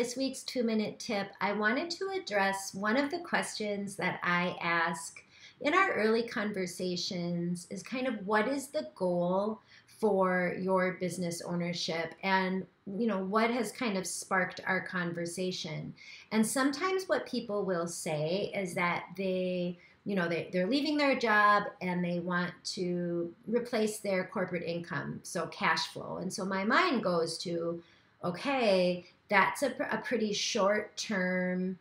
this week's 2-minute tip, I wanted to address one of the questions that I ask in our early conversations is kind of what is the goal for your business ownership, and what has kind of sparked our conversation. And sometimes what people will say is that they're leaving their job and they want to replace their corporate income, so cash flow. And so my mind goes to, okay, that's a pretty short-term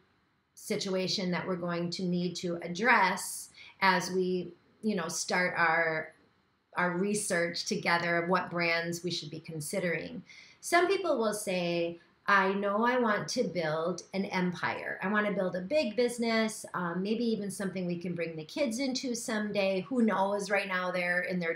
situation that we're going to need to address as we, start our research together of what brands we should be considering. Some people will say, I know I want to build an empire. I want to build a big business, maybe even something we can bring the kids into someday. Who knows? Right now they're in their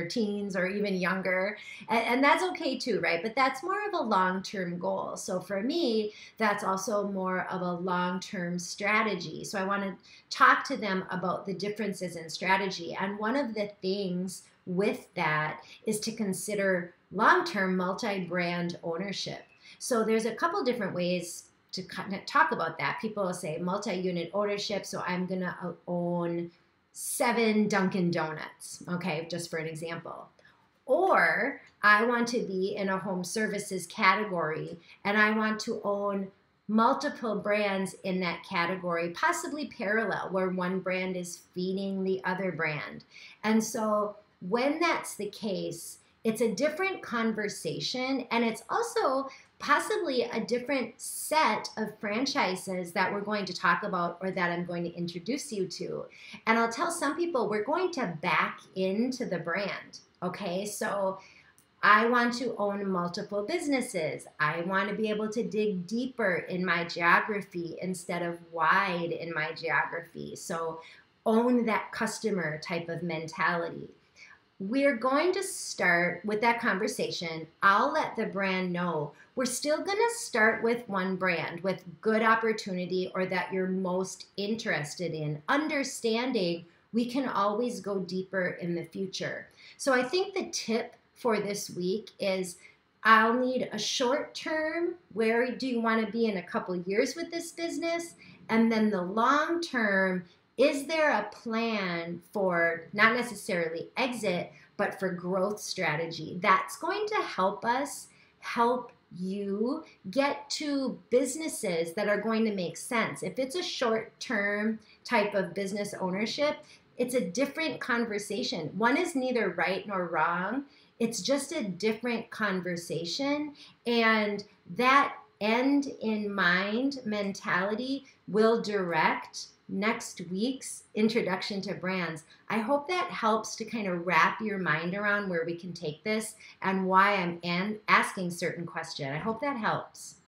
teens or even younger. And that's okay too, right? But that's more of a long-term goal. So for me, that's also more of a long-term strategy. So I want to talk to them about the differences in strategy. And one of the things with that is to consider long-term multi-brand ownership. So there's a couple different ways to kind of talk about that. People will say multi-unit ownership, so I'm going to own 7 Dunkin' Donuts, okay, just for an example. Or I want to be in a home services category, and I want to own multiple brands in that category, possibly parallel, where one brand is feeding the other brand. And so when that's the case, it's a different conversation, and it's also possibly a different set of franchises that we're going to talk about or that I'm going to introduce you to. And I'll tell some people we're going to back into the brand, okay? So I want to own multiple businesses. I want to be able to dig deeper in my geography instead of wide in my geography. So own that customer type of mentality. We're going to start with that conversation. I'll let the brand know we're still going to start with one brand with good opportunity or that you're most interested in, understanding we can always go deeper in the future. So I think the tip for this week is I'll need a short term, where do you want to be in a couple years with this business? And then the long term, is there a plan for not necessarily exit, but for growth strategy? That's going to help us help you get to businesses that are going to make sense. If it's a short-term type of business ownership, it's a different conversation. One is neither right nor wrong. It's just a different conversation. And that end in mind mentality will direct next week's introduction to brands. I hope that helps to kind of wrap your mind around where we can take this and why I'm asking certain questions. I hope that helps.